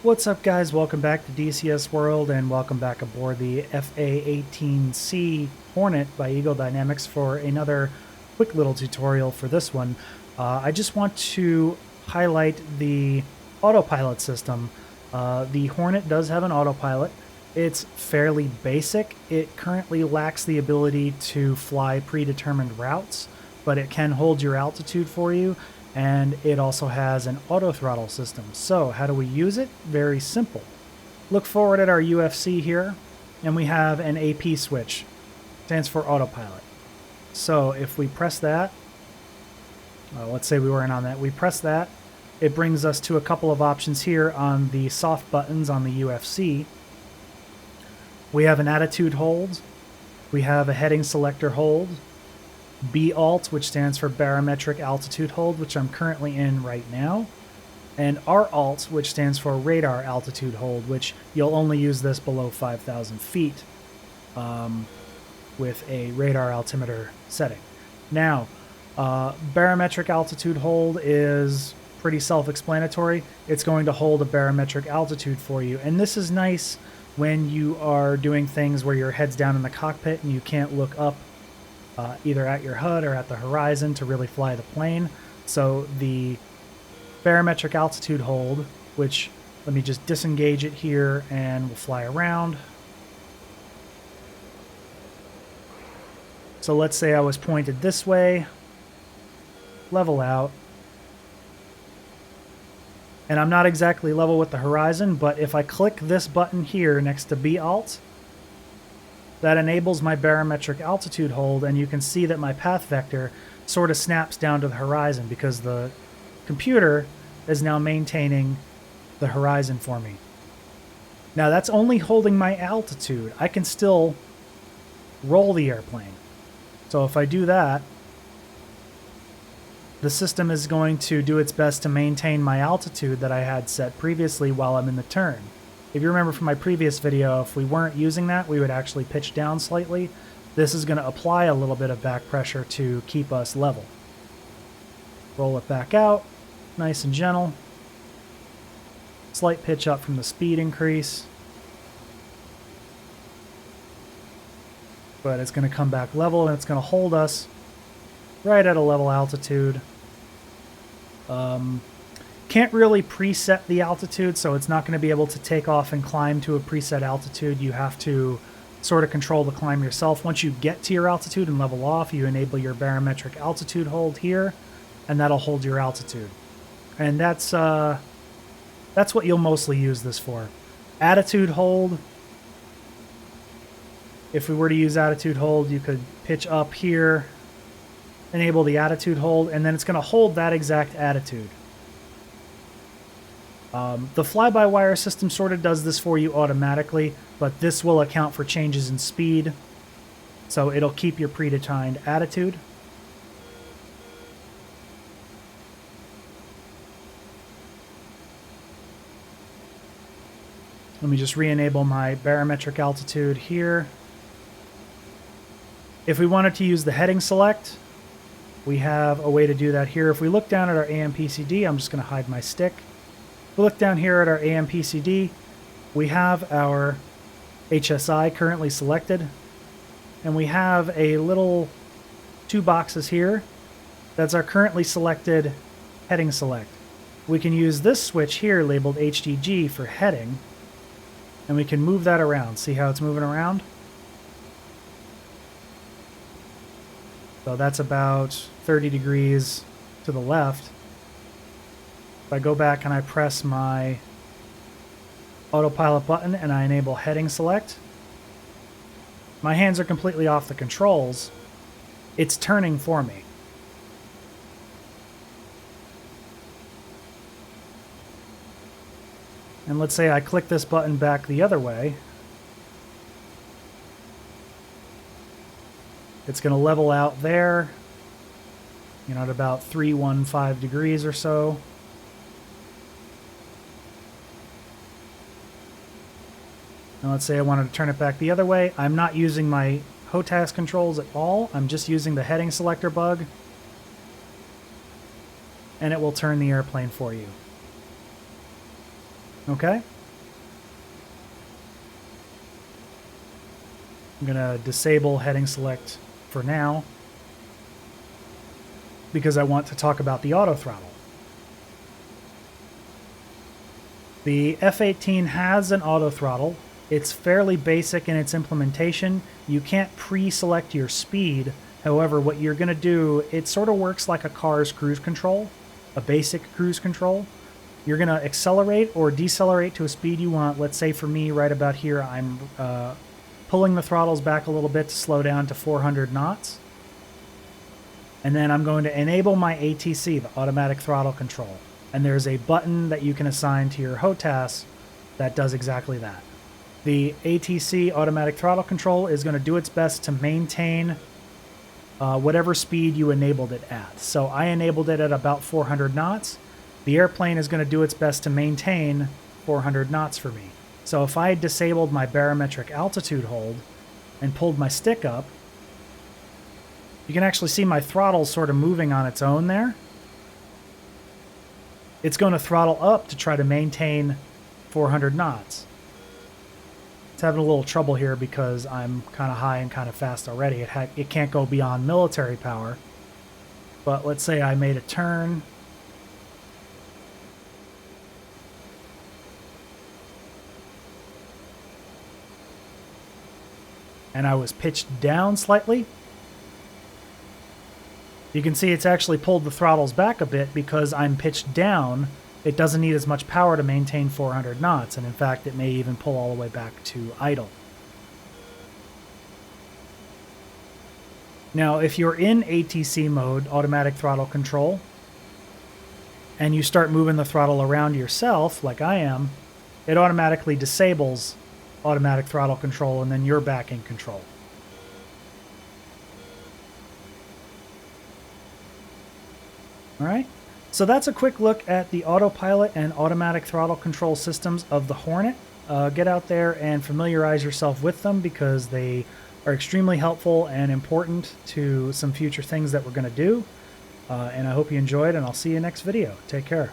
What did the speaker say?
What's up, guys? Welcome back to DCS World and welcome back aboard the A-18C Hornet by Eagle Dynamics for another quick little tutorial for this one. I just want to highlight the autopilot system. The Hornet does have an autopilot. It's fairly basic. It currently lacks the ability to fly predetermined routes, but it can hold your altitude for you. And it also has an auto-throttle system. So how do we use it? Very simple. Look forward at our UFC here, and we have an AP switch. Stands for autopilot. So if we press that, let's say we weren't on that, we press that, it brings us to a couple of options here on the soft buttons on the UFC. We have an attitude hold, we have a heading selector hold, B-Alt, which stands for Barometric Altitude Hold, which I'm currently in right now, and R-Alt, which stands for Radar Altitude Hold, which you'll only use this below 5,000 feet with a radar altimeter setting. Now, Barometric Altitude Hold is pretty self-explanatory. It's going to hold a barometric altitude for you, and this is nice when you are doing things where your head's down in the cockpit and you can't look up either at your HUD or at the horizon to really fly the plane. So the barometric altitude hold, which let me just disengage it here and we'll fly around. So let's say I was pointed this way, level out, and I'm not exactly level with the horizon, but if I click this button here next to B-Alt, that enables my barometric altitude hold, and you can see that my path vector sort of snaps down to the horizon because the computer is now maintaining the horizon for me. Now that's only holding my altitude. I can still roll the airplane. So if I do that, the system is going to do its best to maintain my altitude that I had set previously while I'm in the turn. If you remember from my previous video, if we weren't using that, we would actually pitch down slightly. This is going to apply a little bit of back pressure to keep us level. Roll it back out, nice and gentle. Slight pitch up from the speed increase. But it's going to come back level, and it's going to hold us right at a level altitude. Can't really preset the altitude, so it's not going to be able to take off and climb to a preset altitude. You have to sort of control the climb yourself. Once you get to your altitude and level off, you enable your barometric altitude hold here, and that'll hold your altitude. And that's what you'll mostly use this for. Attitude hold. If we were to use attitude hold, you could pitch up here, enable the attitude hold, and then it's going to hold that exact attitude. The fly-by-wire system sort of does this for you automatically, but this will account for changes in speed, so it'll keep your predetermined attitude. Let me just re-enable my barometric altitude here. If we wanted to use the heading select, we have a way to do that here. If we look down at our AMPCD, I'm just going to hide my stick. If we look down here at our AMPCD, we have our HSI currently selected, and we have a little two boxes here. That's our currently selected heading select. We can use this switch here labeled HDG for heading, and we can move that around. See how it's moving around? So that's about 30 degrees to the left. If I go back and I press my autopilot button and I enable heading select, my hands are completely off the controls. It's turning for me. And let's say I click this button back the other way. It's going to level out there, you know, at about 315 degrees or so. And let's say I wanted to turn it back the other way. I'm not using my HOTAS controls at all. I'm just using the heading selector bug. And it will turn the airplane for you. Okay. I'm going to disable heading select for now because I want to talk about the auto throttle. The F-18 has an auto throttle. It's fairly basic in its implementation. You can't pre-select your speed. However, what you're going to do, it sort of works like a car's cruise control, a basic cruise control. You're going to accelerate or decelerate to a speed you want. Let's say for me, right about here, I'm pulling the throttles back a little bit to slow down to 400 knots. And then I'm going to enable my ATC, the automatic throttle control. And there's a button that you can assign to your HOTAS that does exactly that. The ATC automatic throttle control is going to do its best to maintain whatever speed you enabled it at. So I enabled it at about 400 knots. The airplane is going to do its best to maintain 400 knots for me. So if I disabled my barometric altitude hold and pulled my stick up, you can actually see my throttle sort of moving on its own there. It's going to throttle up to try to maintain 400 knots. It's having a little trouble here because I'm kind of high and kind of fast already. It can't go beyond military power. But let's say I made a turn. And I was pitched down slightly. You can see it's actually pulled the throttles back a bit because I'm pitched down. It doesn't need as much power to maintain 400 knots, and in fact, it may even pull all the way back to idle. Now, if you're in ATC mode, automatic throttle control, and you start moving the throttle around yourself, like I am, it automatically disables automatic throttle control, and then you're back in control. All right, so that's a quick look at the autopilot and automatic throttle control systems of the Hornet. Get out there and familiarize yourself with them because they are extremely helpful and important to some future things that we're going to do. And I hope you enjoyed, and I'll see you next video. Take care.